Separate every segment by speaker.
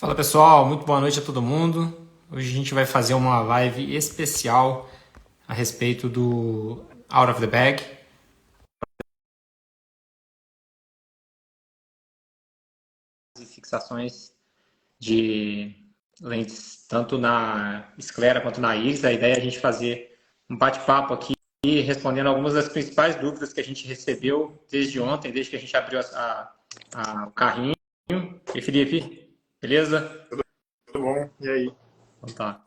Speaker 1: Fala pessoal, muito boa noite a todo mundo. Hoje a gente vai fazer uma live especial a respeito do Out of the Bag. E fixações de lentes tanto na esclera quanto na íris. A ideia é a gente fazer um bate-papo aqui respondendo algumas das principais dúvidas que a gente recebeu desde ontem, desde que a gente abriu o carrinho. E Felipe, beleza?
Speaker 2: Tudo bom? E aí?
Speaker 1: Então tá.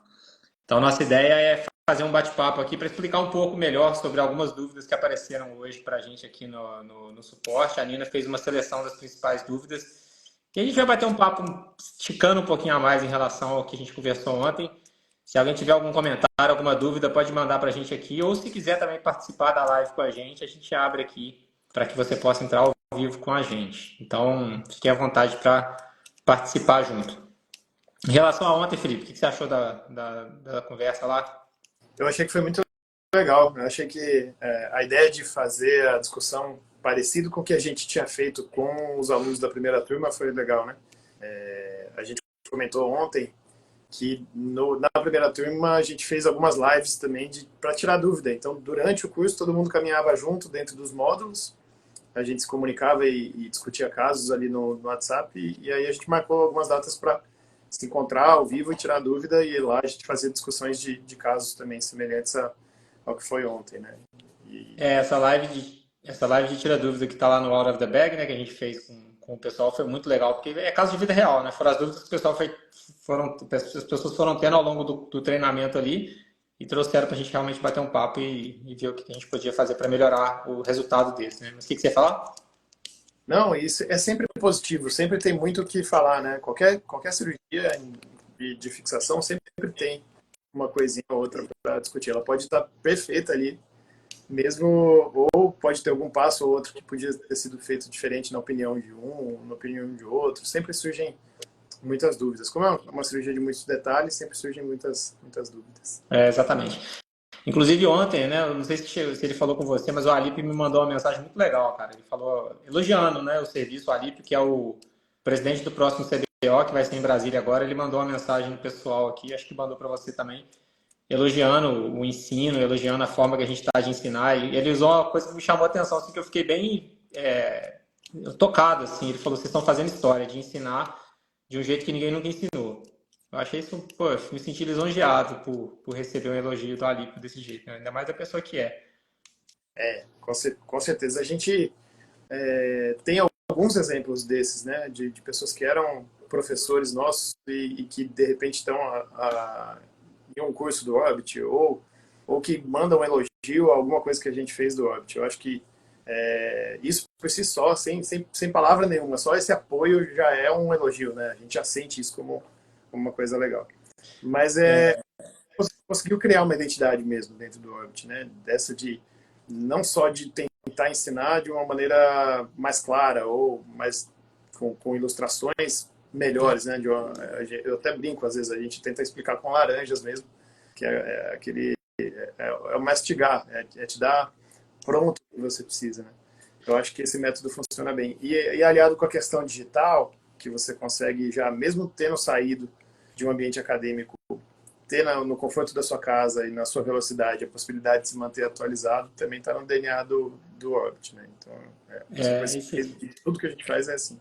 Speaker 1: Então, nossa ideia é fazer um bate-papo aqui para explicar um pouco melhor sobre algumas dúvidas que apareceram hoje para a gente aqui no suporte. A Nina fez uma seleção das principais dúvidas e a gente vai bater um papo esticando um pouquinho a mais em relação ao que a gente conversou ontem. Se alguém tiver algum comentário, alguma dúvida, pode mandar para a gente aqui. Ou se quiser também participar da live com a gente abre aqui para que você possa entrar ao vivo com a gente. Então, fique à vontade para participar junto. Em relação a ontem, Felipe, o que você achou da conversa lá?
Speaker 2: Eu achei que foi muito legal. Eu achei que a ideia de fazer a discussão parecido com o que a gente tinha feito com os alunos da primeira turma foi legal, né? A gente comentou ontem que na primeira turma a gente fez algumas lives também para tirar dúvida. Então, durante o curso, todo mundo caminhava junto dentro dos módulos, a gente se comunicava e discutia casos ali no WhatsApp, e aí a gente marcou algumas datas para se encontrar ao vivo e tirar dúvida, e lá a gente fazia discussões de casos também semelhantes ao que foi ontem, né? E,
Speaker 1: Essa live de tira dúvida que está lá no Out of the Bag, né, que a gente fez com o pessoal, foi muito legal, porque é caso de vida real, né? Foram as dúvidas que o pessoal as pessoas foram tendo ao longo do treinamento ali e trouxeram para a gente realmente bater um papo e ver o que a gente podia fazer para melhorar o resultado desse, né? Mas o que você ia falar?
Speaker 2: não, isso é sempre positivo, sempre tem muito o que falar, né? Qualquer cirurgia de fixação sempre tem uma coisinha ou outra para discutir. Ela pode estar perfeita ali, mesmo, ou pode ter algum passo ou outro que podia ter sido feito diferente na opinião de um, na opinião de outro. Sempre surgem muitas dúvidas. Como é uma cirurgia de muitos detalhes, sempre surgem muitas dúvidas.
Speaker 1: É, exatamente. Inclusive ontem, né? Eu não sei se ele falou com você, mas o Alip me mandou uma mensagem muito legal, cara. Ele falou elogiando, né, o serviço. O Alip, que é o presidente do próximo CBO, que vai ser em Brasília agora, ele mandou uma mensagem no pessoal aqui, acho que mandou para você também, elogiando o ensino, elogiando a forma que a gente está de ensinar. E ele usou uma coisa que me chamou a atenção, assim, que eu fiquei bem tocado, assim. Ele falou: vocês estão fazendo história de ensinar de um jeito que ninguém nunca ensinou. Eu achei isso, pô, me senti lisonjeado por receber um elogio do Alípio desse jeito, né? Ainda mais a pessoa que é.
Speaker 2: Com certeza. A gente tem alguns exemplos desses, né? De pessoas que eram professores nossos e que de repente estão em um curso do Orbit ou que mandam um elogio a alguma coisa que a gente fez do Orbit. Eu acho que isso por si só, sem palavra nenhuma, só esse apoio já é um elogio, né? A gente já sente isso como uma coisa legal. Mas conseguiu criar uma identidade mesmo dentro do Orbit, né? Dessa de não só de tentar ensinar de uma maneira mais clara ou mais com ilustrações melhores, né? Eu até brinco às vezes, a gente tenta explicar com laranjas mesmo, que é aquele o mastigar, é te dar pronto o que você precisa, né? Eu acho que esse método funciona bem. E aliado com a questão digital, que você consegue já, mesmo tendo saído de um ambiente acadêmico, ter no conforto da sua casa e na sua velocidade a possibilidade de se manter atualizado, também está no DNA do Orbit, né? Então,
Speaker 1: É, isso aí.
Speaker 2: tudo que a gente faz é assim.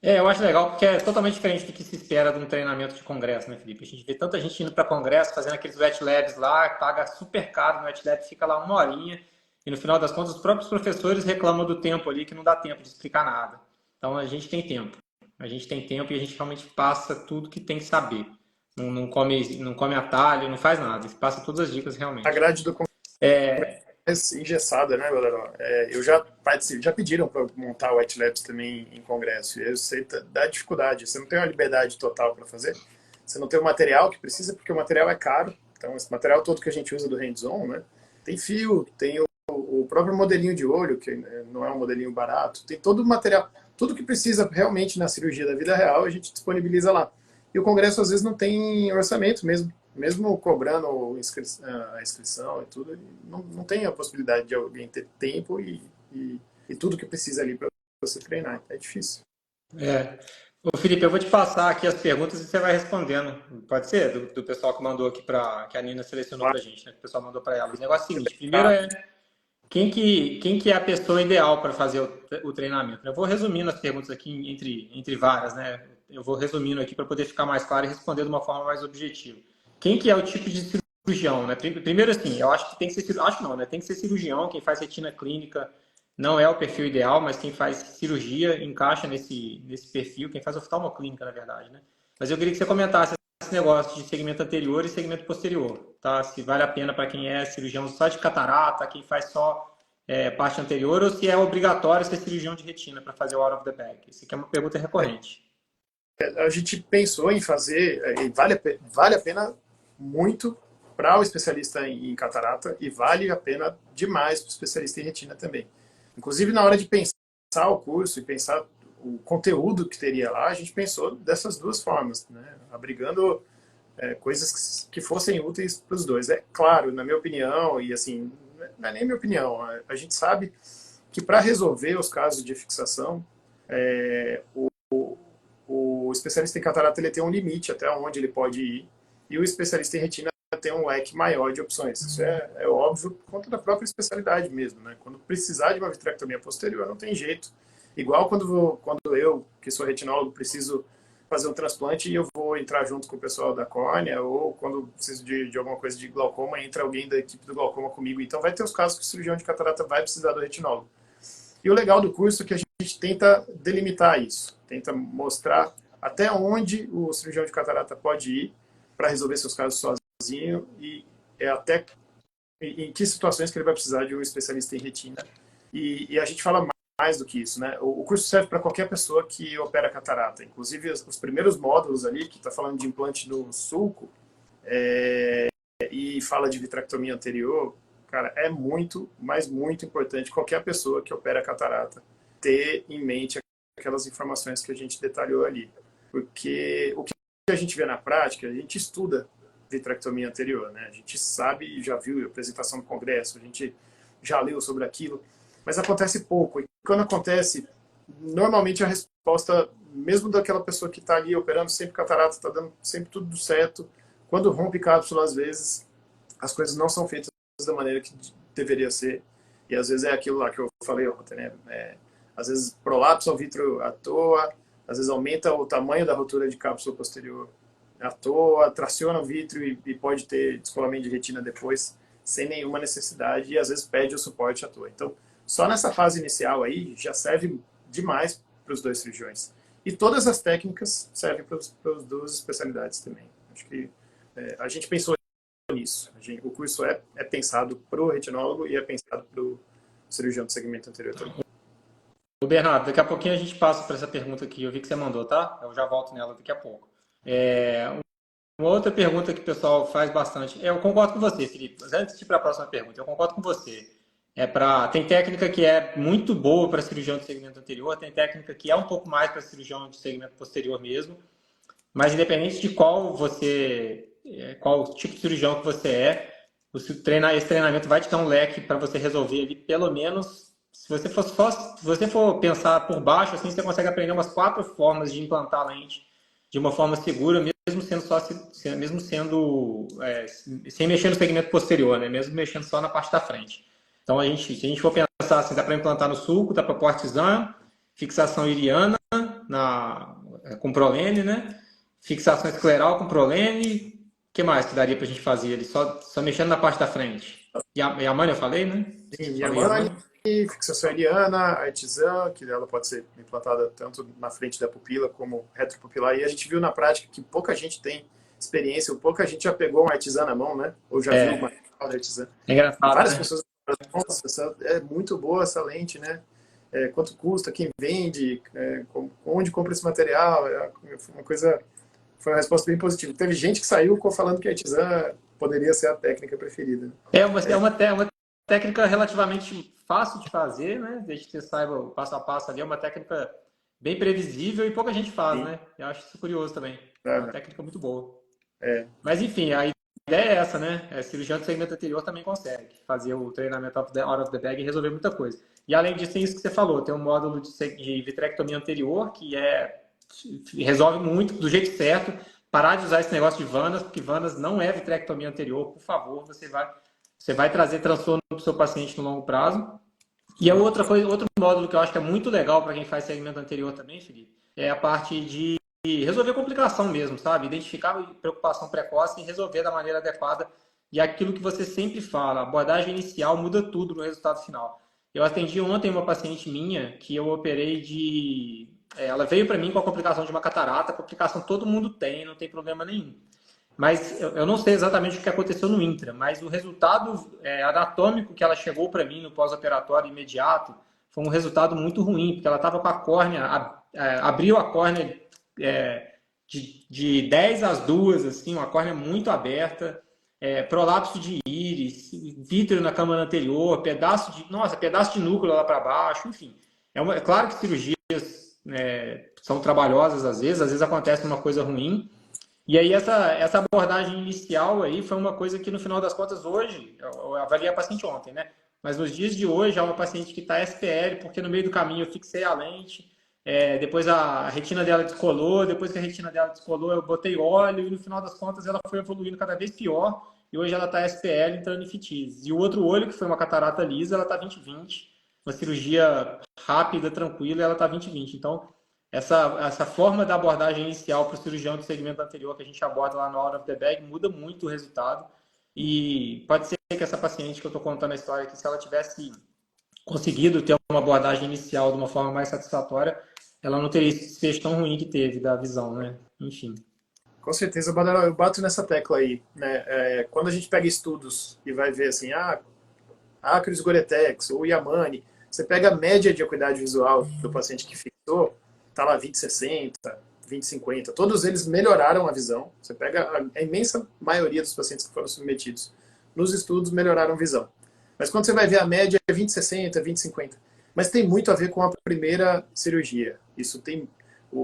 Speaker 1: Eu acho legal porque é totalmente diferente do que se espera de um treinamento de congresso, né, Felipe? A gente vê tanta gente indo para congresso, fazendo aqueles wet labs lá, paga super caro no wet lab, fica lá uma horinha, e no final das contas os próprios professores reclamam do tempo ali, que não dá tempo de explicar nada. Então a gente tem tempo. A gente tem tempo e a gente realmente passa tudo que tem que saber. Não come atalho, não faz nada. Passa todas as dicas
Speaker 2: A
Speaker 1: realmente.
Speaker 2: grade do congresso é engessada, né, galera? Eu já participei, já pediram para montar wet labs também em congresso, e eu sei da dificuldade. Você não tem uma liberdade total para fazer, você não tem o material que precisa, porque o material é caro. Então, esse material todo que a gente usa do hands-on, né? Tem fio, tem o próprio modelinho de olho, que não é um modelinho barato, tem todo o material, tudo que precisa realmente na cirurgia da vida real, a gente disponibiliza lá. E o congresso às vezes não tem orçamento mesmo cobrando a inscrição e tudo, não tem a possibilidade de alguém ter tempo e tudo que precisa ali para você treinar. É difícil.
Speaker 1: É. Ô, Felipe, eu vou te passar aqui as perguntas e você vai respondendo. Pode ser? Do pessoal que mandou aqui que a Nina selecionou pra gente, né? Que o pessoal mandou para ela. O negócio é o seguinte: primeiro é quem que é a pessoa ideal para fazer o treinamento? Eu vou resumindo as perguntas aqui entre várias, né? Eu vou resumindo aqui para poder ficar mais claro e responder de uma forma mais objetiva. Quem que é o tipo de cirurgião, né? Primeiro, assim, eu acho que tem que ser cirurgião. Acho não, né? Tem que ser cirurgião, quem faz retina clínica não é o perfil ideal, mas quem faz cirurgia encaixa nesse perfil, quem faz oftalmoclínica, na verdade, né? Mas eu queria que você comentasse esse negócio de segmento anterior e segmento posterior, tá? Se vale a pena para quem é cirurgião só de catarata, quem faz só parte anterior, ou se é obrigatório ser cirurgião de retina para fazer o out of the bag. Isso aqui é uma pergunta recorrente.
Speaker 2: A gente pensou em fazer, e vale a pena muito para o especialista em catarata e vale a pena demais para o especialista em retina também. Inclusive, na hora de pensar o curso e pensar o conteúdo que teria lá, a gente pensou dessas duas formas, né? Abrigando coisas que fossem úteis para os dois. É claro, na minha opinião, e assim, não é nem minha opinião, a gente sabe que para resolver os casos de fixação, o especialista em catarata ele tem um limite até onde ele pode ir, e o especialista em retina tem um leque maior de opções. Isso é óbvio por conta da própria especialidade mesmo, né? Quando precisar de uma vitrectomia posterior, não tem jeito. Igual quando eu, que sou retinólogo, preciso fazer um transplante e eu vou entrar junto com o pessoal da córnea, ou quando preciso de alguma coisa de glaucoma, entra alguém da equipe do glaucoma comigo. Então vai ter os casos que o cirurgião de catarata vai precisar do retinólogo. E o legal do curso é que a gente tenta delimitar isso, tenta mostrar até onde o cirurgião de catarata pode ir para resolver seus casos sozinho e até em que situações que ele vai precisar de um especialista em retina. E a gente fala mais do que isso, né? O curso serve para qualquer pessoa que opera catarata. Inclusive, os primeiros módulos ali, que está falando de implante no sulco, e fala de vitrectomia anterior, cara, é muito, mas muito importante qualquer pessoa que opera catarata ter em mente aquelas informações que a gente detalhou ali. Porque o que a gente vê na prática, a gente estuda vitrectomia anterior, né? A gente sabe e já viu a apresentação do congresso, a gente já leu sobre aquilo, mas acontece pouco. E quando acontece, normalmente a resposta, mesmo daquela pessoa que está ali operando sempre catarata, está dando sempre tudo certo, quando rompe cápsula, às vezes, as coisas não são feitas da maneira que deveria ser. E às vezes é aquilo lá que eu falei ontem, né? Às vezes prolapsa o vítreo à toa, às vezes aumenta o tamanho da rotura de cápsula posterior à toa, traciona o vítreo e pode ter descolamento de retina depois, sem nenhuma necessidade, e às vezes pede o suporte à toa. Então, só nessa fase inicial aí, já serve demais para os dois cirurgiões. E todas as técnicas servem para as duas especialidades também. Acho que a gente pensou nisso. O curso é pensado para o retinólogo e é pensado para o cirurgião do segmento anterior também.
Speaker 1: Ô, Bernardo, daqui a pouquinho a gente passa para essa pergunta aqui. Eu vi que você mandou, tá? Eu já volto nela daqui a pouco. Uma outra pergunta que o pessoal faz bastante. Eu concordo com você, Felipe. Mas antes de ir para a próxima pergunta, eu concordo com você. Tem técnica que é muito boa para cirurgião de segmento anterior, tem técnica que é um pouco mais para cirurgião de segmento posterior mesmo. Mas independente de qual tipo de cirurgião que você esse treinamento vai te dar um leque para você resolver ali, pelo menos, se você for pensar por baixo, assim, você consegue aprender umas 4 formas de implantar a lente de uma forma segura, sem mexer no segmento posterior, né? Mesmo mexendo só na parte da frente. Então, se a gente for pensar assim, dá para implantar no sulco, dá para Portizan, fixação iriana com Prolene, né? Fixação escleral com Prolene. O que mais que daria pra gente fazer ali? Só mexendo na parte da frente. Yamane eu falei, né?
Speaker 2: Sim, Yamane, fixação iliana, artesã, que ela pode ser implantada tanto na frente da pupila como retropupilar. E a gente viu na prática que pouca gente tem experiência, ou pouca gente já pegou uma artesã na mão, né? Ou já viu uma artesã.
Speaker 1: É engraçado,
Speaker 2: Várias
Speaker 1: né?
Speaker 2: pessoas falam, nossa, é muito boa essa lente, né? Quanto custa, quem vende, onde compra esse material, foi uma resposta bem positiva. Teve gente que saiu falando que a artesã poderia ser a técnica preferida.
Speaker 1: É uma técnica relativamente fácil de fazer, né? Desde que você saiba o passo a passo ali, é uma técnica bem previsível e pouca gente faz, né? Eu acho isso curioso também. É uma técnica muito boa. Mas enfim, a ideia é essa, né? Cirurgião de segmento anterior também consegue fazer o treinamento out of the bag e resolver muita coisa. E além disso, tem isso que você falou, tem um módulo de vitrectomia anterior, que é resolve muito do jeito certo. Parar de usar esse negócio de Vanas, porque Vanas não é vitrectomia anterior, por favor, você vai trazer transtorno para o seu paciente no longo prazo. E a outra coisa, outro módulo que eu acho que é muito legal para quem faz segmento anterior também, Felipe, é a parte de resolver complicação mesmo, sabe? Identificar a preocupação precoce e resolver da maneira adequada. E aquilo que você sempre fala, a abordagem inicial muda tudo no resultado final. Eu atendi ontem uma paciente minha que eu operei de... Ela veio para mim com a complicação de uma catarata, complicação todo mundo tem, não tem problema nenhum. Mas eu não sei exatamente o que aconteceu no intra, mas o resultado anatômico que ela chegou para mim no pós-operatório imediato foi um resultado muito ruim, porque ela estava com a córnea, abriu a córnea de 10 às 2, assim, uma córnea muito aberta, prolapso de íris, vítreo na câmara anterior, pedaço de núcleo lá para baixo, enfim. É claro que cirurgias são trabalhosas às vezes acontece uma coisa ruim. E aí essa abordagem inicial aí foi uma coisa que no final das contas hoje, eu avaliei a paciente ontem, né? Mas nos dias de hoje é uma paciente que está SPL, porque no meio do caminho eu fixei a lente, depois a retina dela descolou, depois que a retina dela descolou eu botei óleo e no final das contas ela foi evoluindo cada vez pior e hoje ela está SPL entrando em fitise. E o outro olho, que foi uma catarata lisa, ela está 20/20, uma cirurgia rápida, tranquila, e ela está 20/20. Então, essa forma da abordagem inicial para o cirurgião do segmento anterior que a gente aborda lá no Out of the Bag muda muito o resultado. E pode ser que essa paciente que eu estou contando a história aqui, se ela tivesse conseguido ter uma abordagem inicial de uma forma mais satisfatória, ela não teria esse desfecho tão ruim que teve da visão, né? Enfim.
Speaker 2: Com certeza, Badaró, eu bato nessa tecla aí, né? Quando a gente pega estudos e vai ver assim, Acres Goretex ou Yamane, você pega a média de acuidade visual do paciente que fixou, tá lá 20/60, 20/50, todos eles melhoraram a visão. Você pega a imensa maioria dos pacientes que foram submetidos nos estudos melhoraram a visão. Mas quando você vai ver a média é 20/60, 20/50. Mas tem muito a ver com a primeira cirurgia. Isso tem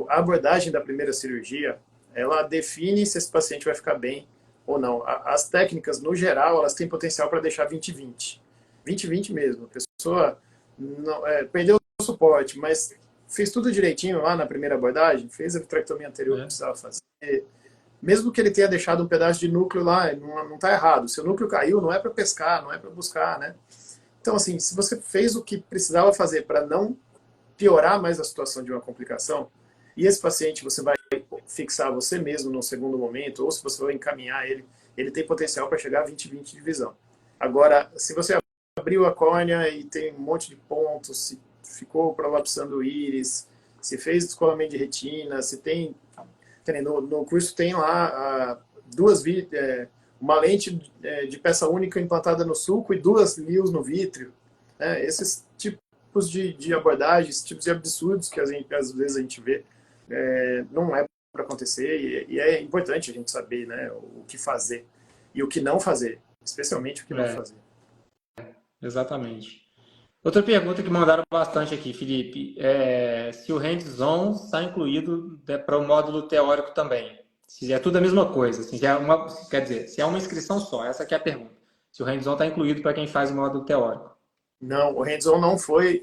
Speaker 2: a abordagem da primeira cirurgia, ela define se esse paciente vai ficar bem ou não. As técnicas, no geral, elas têm potencial para deixar 20/20. 20/20 mesmo. A pessoa não, perdeu o suporte, mas fez tudo direitinho lá na primeira abordagem, fez a vitrectomia anterior que precisava fazer. Mesmo que ele tenha deixado um pedaço de núcleo lá, não está errado. Se o núcleo caiu, não é para pescar, não é para buscar, né? Então, assim, se você fez o que precisava fazer para não piorar mais a situação de uma complicação, e esse paciente você vai fixar você mesmo no segundo momento, ou se você vai encaminhar ele tem potencial para chegar a 20/20 de visão. Agora, se você abriu a córnea e tem um monte de pontos, se ficou prolapsando o íris, se fez descolamento de retina, se tem... No curso tem lá uma lente de peça única implantada no sulco e 2 LIOS no vítreo. Esses tipos de abordagens, tipos de absurdos que às vezes a gente vê, não é para acontecer e é importante a gente saber, né, o que fazer e o que não fazer, especialmente o que não fazer.
Speaker 1: Exatamente. Outra pergunta que mandaram bastante aqui, Felipe, se o hands-on está incluído para o módulo teórico também. Se é tudo a mesma coisa, assim, quer dizer, se é uma inscrição só, essa aqui é a pergunta. Se o hands-on está incluído para quem faz o módulo teórico.
Speaker 2: Não, o hands-on não foi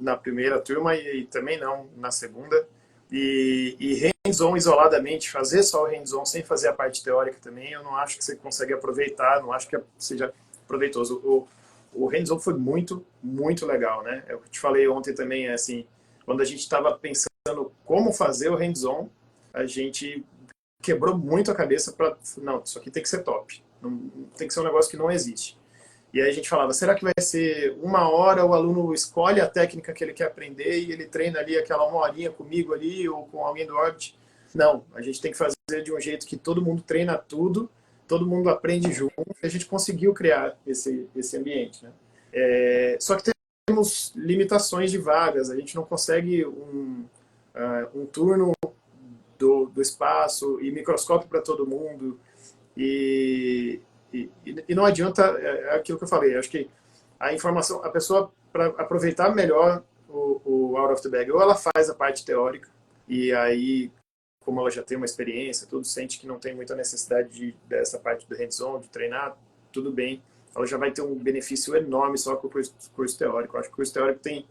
Speaker 2: na primeira turma e também não na segunda. E hands-on isoladamente, fazer só o hands-on sem fazer a parte teórica também, eu não acho que você consegue aproveitar, não acho que seja proveitoso. O hands-on foi muito, muito legal, né? Eu te falei ontem também, assim, quando a gente estava pensando como fazer o hands-on, a gente quebrou muito a cabeça para, não, isso aqui tem que ser top, não, tem que ser um negócio que não existe. E aí a gente falava, será que vai ser 1 hora, o aluno escolhe a técnica que ele quer aprender e ele treina ali aquela 1 horinha comigo ali ou com alguém do Orbit? Não, a gente tem que fazer de um jeito que todo mundo treina tudo, todo mundo aprende junto, e a gente conseguiu criar esse ambiente, né? Só que temos limitações de vagas, a gente não consegue um turno do espaço e microscópio para todo mundo, e não adianta, aquilo que eu falei, acho que a informação, a pessoa, para aproveitar melhor o Out of the Bag, ou ela faz a parte teórica, e aí, como ela já tem uma experiência, tudo, sente que não tem muita necessidade dessa parte do hands-on, de treinar, tudo bem, ela já vai ter um benefício enorme só com o curso teórico. Eu acho que o curso teórico tem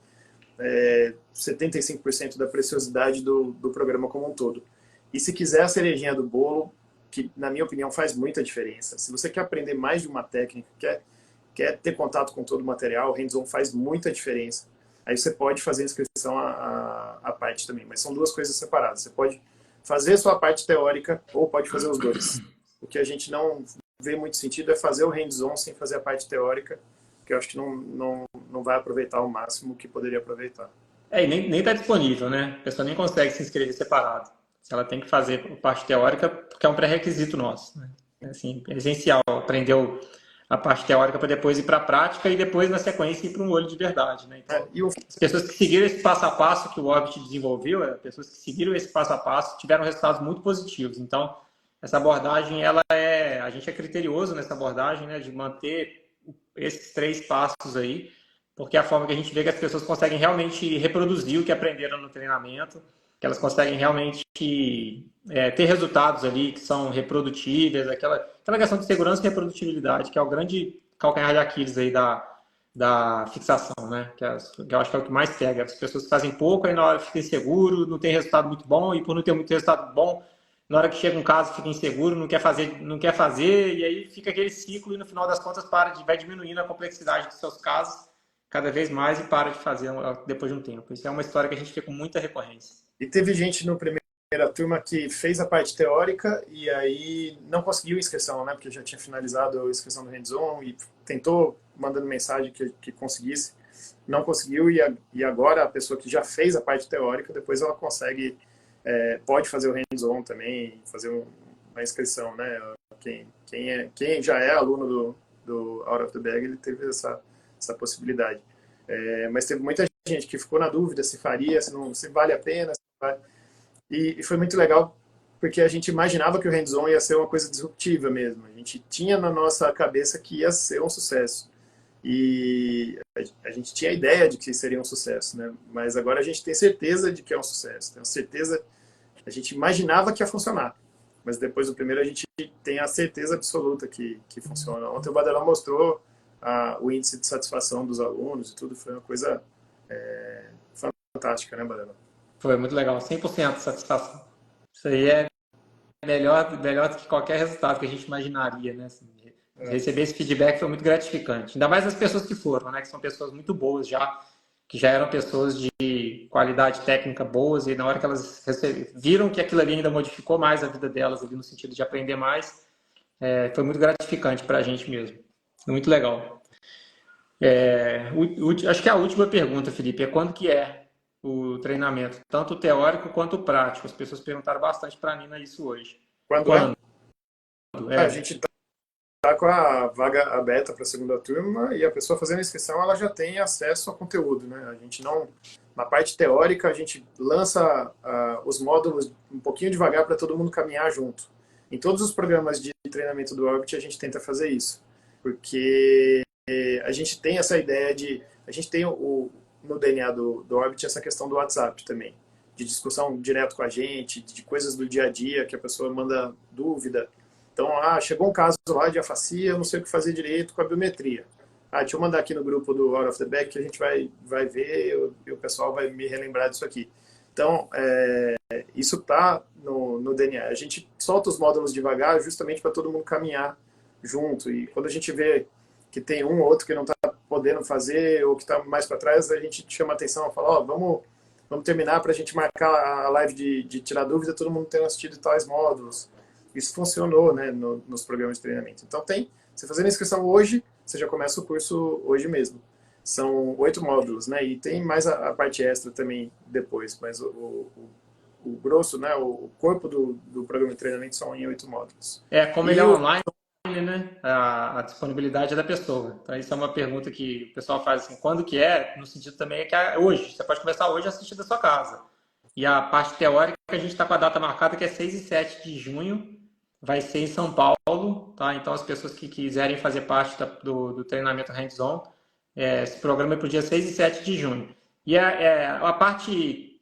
Speaker 2: 75% da preciosidade do programa como um todo. E se quiser a cerejinha do bolo, que na minha opinião faz muita diferença. Se você quer aprender mais de uma técnica, quer ter contato com todo o material, o hands-on faz muita diferença. Aí você pode fazer a inscrição à parte também, mas são duas coisas separadas. Você pode fazer a sua parte teórica ou pode fazer os dois. O que a gente não vê muito sentido é fazer o hands-on sem fazer a parte teórica, que eu acho que não vai aproveitar ao máximo que poderia aproveitar.
Speaker 1: E nem está disponível, né? A pessoa nem consegue se inscrever separado. Ela tem que fazer a parte teórica, porque é um pré-requisito nosso, né? Assim, é essencial aprender a parte teórica para depois ir para a prática e depois, na sequência, ir para um olho de verdade, né? Então, as pessoas que seguiram esse passo a passo que o Orbit desenvolveu, as pessoas que seguiram esse passo a passo tiveram resultados muito positivos. Então, essa abordagem, a gente é criterioso nessa abordagem, né, de manter esses 3 passos aí, porque é a forma que a gente vê que as pessoas conseguem realmente reproduzir o que aprenderam no treinamento, que elas conseguem realmente ter resultados ali que são reprodutíveis, aquela questão de segurança e reprodutibilidade, que é o grande calcanhar de Aquiles aí da fixação, né? Que eu acho que é o que mais pega. As pessoas fazem pouco, aí na hora fica inseguro, não tem resultado muito bom, e por não ter muito resultado bom, na hora que chega um caso fica inseguro, não quer fazer, e aí fica aquele ciclo e no final das contas vai diminuindo a complexidade dos seus casos cada vez mais e para de fazer depois de um tempo. Isso é uma história que a gente vê com muita recorrência.
Speaker 2: E teve gente no primeira turma que fez a parte teórica e aí não conseguiu inscrição, né? Porque já tinha finalizado a inscrição do hands-on e tentou mandando mensagem que conseguisse, não conseguiu e agora a pessoa que já fez a parte teórica, depois ela consegue, pode fazer o hands-on também, fazer uma inscrição, né? Quem já é aluno do Out of the Bag, ele teve essa possibilidade. Mas teve muita gente que ficou na dúvida se faria, se vale a pena. E foi muito legal, porque a gente imaginava que o hands-on ia ser uma coisa disruptiva mesmo. A gente tinha na nossa cabeça que ia ser um sucesso. E a gente tinha a ideia de que seria um sucesso, né? Mas agora a gente tem certeza de que é um sucesso. Tem certeza, a gente imaginava que ia funcionar. Mas depois do primeiro a gente tem a certeza absoluta que funciona. Ontem o Badelão mostrou o índice de satisfação dos alunos e tudo, foi uma coisa fantástica, né, Badelão?
Speaker 1: Foi muito legal, 100% de satisfação. Isso aí é melhor do que qualquer resultado que a gente imaginaria, né? Assim, receber esse feedback foi muito gratificante. Ainda mais as pessoas que foram, né? Que são pessoas muito boas já, que já eram pessoas de qualidade técnica boas, e na hora que elas viram que aquilo ali ainda modificou mais a vida delas, ali no sentido de aprender mais, foi muito gratificante para a gente mesmo. Foi muito legal. Acho que a última pergunta, Felipe, é quando que é o treinamento, tanto o teórico quanto o prático? As pessoas perguntaram bastante para a Nina isso hoje.
Speaker 2: Quando? A gente está com a vaga aberta para a segunda turma e a pessoa fazendo a inscrição, ela já tem acesso ao conteúdo, né? A gente não, na parte teórica, a gente lança os módulos um pouquinho devagar para todo mundo caminhar junto. Em todos os programas de treinamento do Orbit, a gente tenta fazer isso, porque a gente tem essa ideia a gente tem no DNA do Orbit essa questão do WhatsApp também, de discussão direto com a gente, de coisas do dia a dia que a pessoa manda dúvida. Então, chegou um caso lá de afasia, eu não sei o que fazer direito com a biometria. Deixa eu mandar aqui no grupo do Out of the Bag que a gente vai ver e o pessoal vai me relembrar disso aqui. Então, isso está no DNA. A gente solta os módulos devagar justamente para todo mundo caminhar junto. E quando a gente vê que tem um ou outro que não está podendo fazer ou que está mais para trás, a gente chama a atenção e fala, vamos terminar para a gente marcar a live de tirar dúvida, todo mundo tendo assistido tais módulos. Isso funcionou, né, nos programas de treinamento. Então você fazendo a inscrição hoje, você já começa o curso hoje mesmo. São 8 módulos, né, e tem mais a parte extra também depois, mas o grosso, né, o corpo do programa de treinamento são em 8 módulos.
Speaker 1: Como ele é online, né, a disponibilidade é da pessoa. Então, isso é uma pergunta que o pessoal faz assim, quando que é? No sentido também é que é hoje. Você pode começar hoje a assistir da sua casa. E a parte teórica, a gente está com a data marcada, que é 6 e 7 de junho. Vai ser em São Paulo, tá? Então, as pessoas que quiserem fazer parte do treinamento hands-on, esse programa é para o dia 6 e 7 de junho. E a parte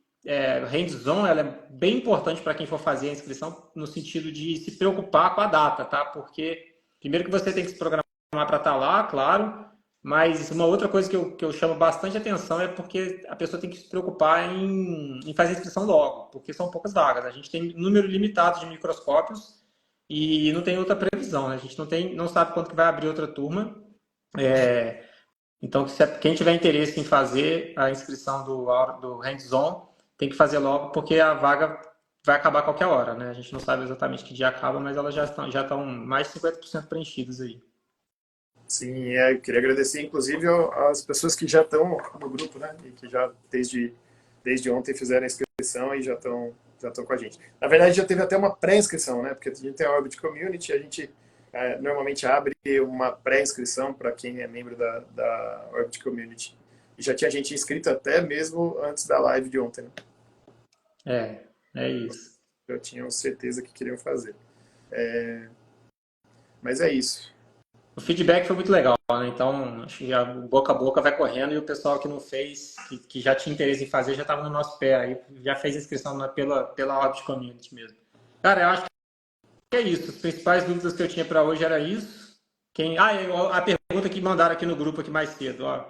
Speaker 1: hands-on, ela é bem importante para quem for fazer a inscrição, no sentido de se preocupar com a data, tá? Porque, primeiro que você tem que se programar para estar lá, claro, Mas uma outra coisa que eu chamo bastante atenção é porque a pessoa tem que se preocupar em fazer inscrição logo, porque são poucas vagas. A gente tem número limitado de microscópios e não tem outra previsão, né? A gente não sabe quando que vai abrir outra turma. Então, quem tiver interesse em fazer a inscrição do hands-on, tem que fazer logo, porque a vaga vai acabar a qualquer hora, né? A gente não sabe exatamente que dia acaba, mas elas já estão mais de 50% preenchidas aí.
Speaker 2: Sim, eu queria agradecer, inclusive, às pessoas que já estão no grupo, né? E que já, desde ontem, fizeram a inscrição e já estão com a gente. Na verdade, já teve até uma pré-inscrição, né? Porque a gente tem a Orbit Community, a gente normalmente abre uma pré-inscrição para quem é membro da Orbit Community. E já tinha gente inscrita até mesmo antes da live de ontem, né?
Speaker 1: É isso.
Speaker 2: Já tinham certeza que queriam fazer. Mas é isso.
Speaker 1: O feedback foi muito legal, né? Então, acho que já boca a boca vai correndo e o pessoal que não fez, que já tinha interesse em fazer, já estava no nosso pé aí, já fez inscrição pela Orbit Community mesmo. Cara, eu acho que é isso. As principais dúvidas que eu tinha para hoje era isso. A pergunta que mandaram aqui no grupo aqui mais cedo, ó.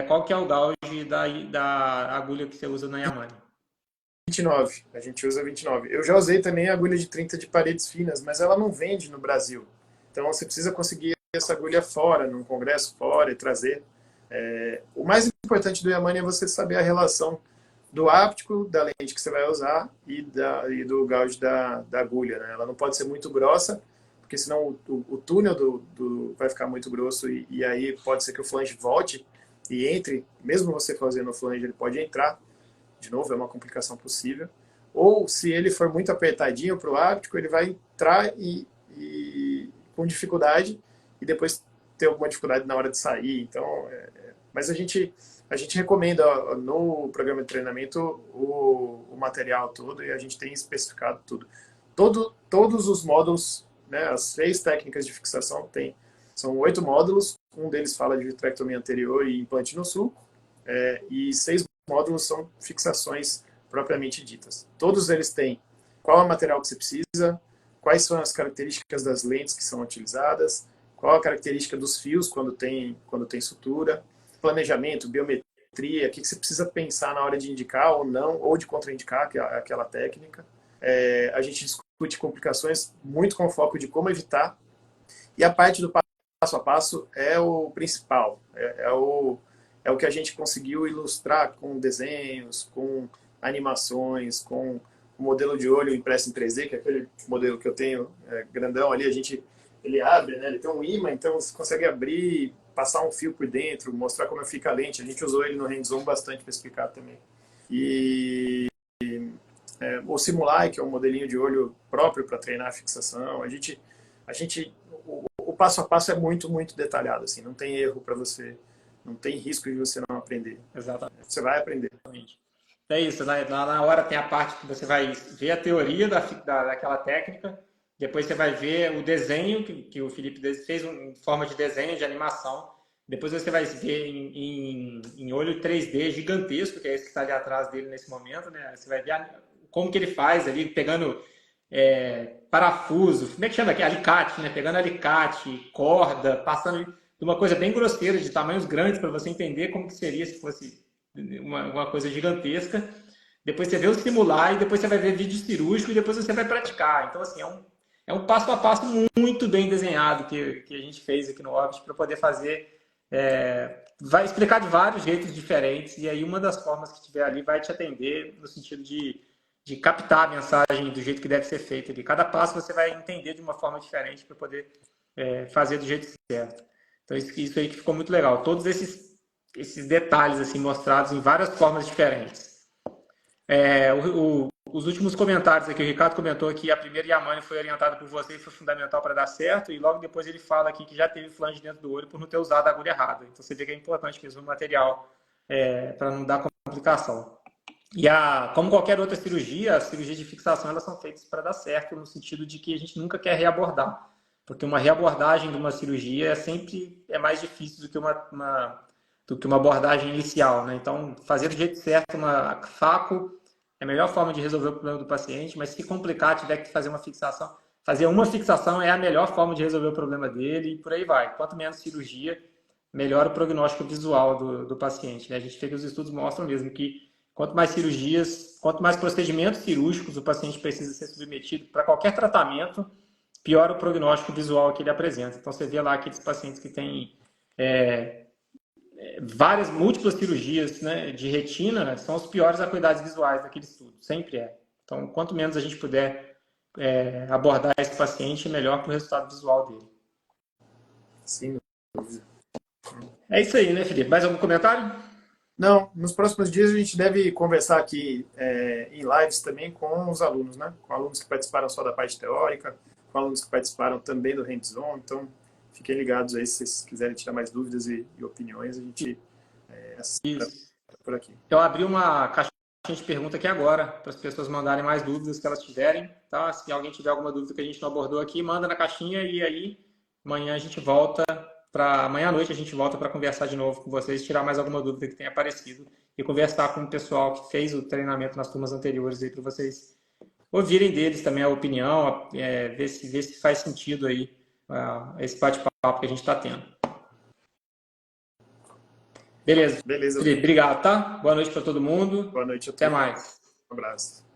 Speaker 1: Qual que é o gauge da agulha que você usa na Yamane?
Speaker 2: 29. A gente usa 29. Eu já usei também a agulha de 30 de paredes finas, mas ela não vende no Brasil. Então você precisa conseguir essa agulha fora, num congresso fora e trazer. O mais importante do Yamane é você saber a relação do áptico, da lente que você vai usar e do gauge da agulha. Né? Ela não pode ser muito grossa, porque senão o túnel vai ficar muito grosso e aí pode ser que o flange volte e entre, mesmo você fazendo o flange, ele pode entrar. De novo, é uma complicação possível. Ou se ele for muito apertadinho para o áptico, ele vai entrar com dificuldade e depois ter alguma dificuldade na hora de sair. Então, mas a gente recomenda no programa de treinamento o material todo e a gente tem especificado tudo. Todos os módulos, né, as 6 técnicas de fixação são 8 módulos. Um deles fala de vitrectomia anterior e implante no sulco. E 6 módulos são fixações propriamente ditas. Todos eles têm qual é o material que você precisa, quais são as características das lentes que são utilizadas, qual a característica dos fios quando tem sutura, planejamento, biometria, o que você precisa pensar na hora de indicar ou não, ou de contraindicar aquela técnica. A gente discute complicações muito com foco de como evitar, e a parte do passo a passo é o principal, é o que a gente conseguiu ilustrar com desenhos, com animações, com o modelo de olho impresso em 3D, que é aquele modelo que eu tenho grandão ali, ele abre, né? Ele tem um ímã, então você consegue abrir, passar um fio por dentro, mostrar como fica a lente. A gente usou ele no hands-on bastante para explicar também. E o Simulai, que é um modelinho de olho próprio para treinar a fixação. O passo a passo é muito, muito detalhado, assim, não tem erro para você. Não tem risco de você não aprender.
Speaker 1: Exatamente.
Speaker 2: Você vai aprender.
Speaker 1: É isso, na hora tem a parte que você vai ver a teoria daquela técnica, depois você vai ver o desenho que o Felipe fez em forma de desenho, de animação, depois você vai ver em olho 3D gigantesco, que é esse que está ali atrás dele nesse momento, né? Você vai ver como que ele faz ali, pegando parafuso, como é que chama aqui? Alicate, né? Pegando alicate, corda, passando de uma coisa bem grosseira, de tamanhos grandes, para você entender como que seria se fosse uma coisa gigantesca. Depois você vê o simular e depois você vai ver vídeo cirúrgico e depois você vai praticar. Então, assim, é um passo a passo muito bem desenhado que a gente fez aqui no Orbit para poder fazer. Vai explicar de vários jeitos diferentes e aí uma das formas que tiver ali vai te atender no sentido de captar a mensagem do jeito que deve ser feito ali. Cada passo você vai entender de uma forma diferente para poder fazer do jeito certo. Então, isso aí que ficou muito legal. Todos esses detalhes assim mostrados em várias formas diferentes. Os últimos comentários aqui, o Ricardo comentou que a primeira Yamane foi orientada por você e foi fundamental para dar certo, e logo depois ele fala aqui que já teve flange dentro do olho por não ter usado a agulha errada. Então você vê que é importante mesmo o material para não dar complicação. E como qualquer outra cirurgia, as cirurgias de fixação elas são feitas para dar certo, no sentido de que a gente nunca quer reabordar. Porque uma reabordagem de uma cirurgia sempre é mais difícil do que uma abordagem inicial, né? Então, fazer do jeito certo uma faco é a melhor forma de resolver o problema do paciente, mas se complicar, tiver que fazer uma fixação é a melhor forma de resolver o problema dele e por aí vai. Quanto menos cirurgia, melhora o prognóstico visual do paciente, né? A gente vê que os estudos mostram mesmo que quanto mais cirurgias, quanto mais procedimentos cirúrgicos o paciente precisa ser submetido para qualquer tratamento, piora o prognóstico visual que ele apresenta. Então, você vê lá aqueles pacientes que têm múltiplas cirurgias, né, de retina, né, são os piores acuidades visuais daquele estudo, sempre é. Então, quanto menos a gente puder abordar esse paciente, melhor para o resultado visual dele.
Speaker 2: Sim.
Speaker 1: É isso aí, né, Felipe? Mais algum comentário?
Speaker 2: Não, nos próximos dias a gente deve conversar aqui em lives também com os alunos, né? Com alunos que participaram só da parte teórica, com alunos que participaram também do hands-on. Então, fiquem ligados aí se vocês quiserem tirar mais dúvidas e opiniões, a gente
Speaker 1: Isso.
Speaker 2: por aqui.
Speaker 1: Eu abri uma caixinha de pergunta aqui agora, para as pessoas mandarem mais dúvidas que elas tiverem, tá? Se alguém tiver alguma dúvida que a gente não abordou aqui, manda na caixinha e aí amanhã a gente volta amanhã à noite a gente volta para conversar de novo com vocês, tirar mais alguma dúvida que tenha aparecido e conversar com o pessoal que fez o treinamento nas turmas anteriores aí para vocês ouvirem deles também a opinião, ver se faz sentido aí esse bate-papo que a gente está tendo. Beleza.
Speaker 2: Beleza.
Speaker 1: Felipe, obrigado, tá? Boa noite para todo mundo.
Speaker 2: Boa noite a todos.
Speaker 1: Até mais.
Speaker 2: Um abraço.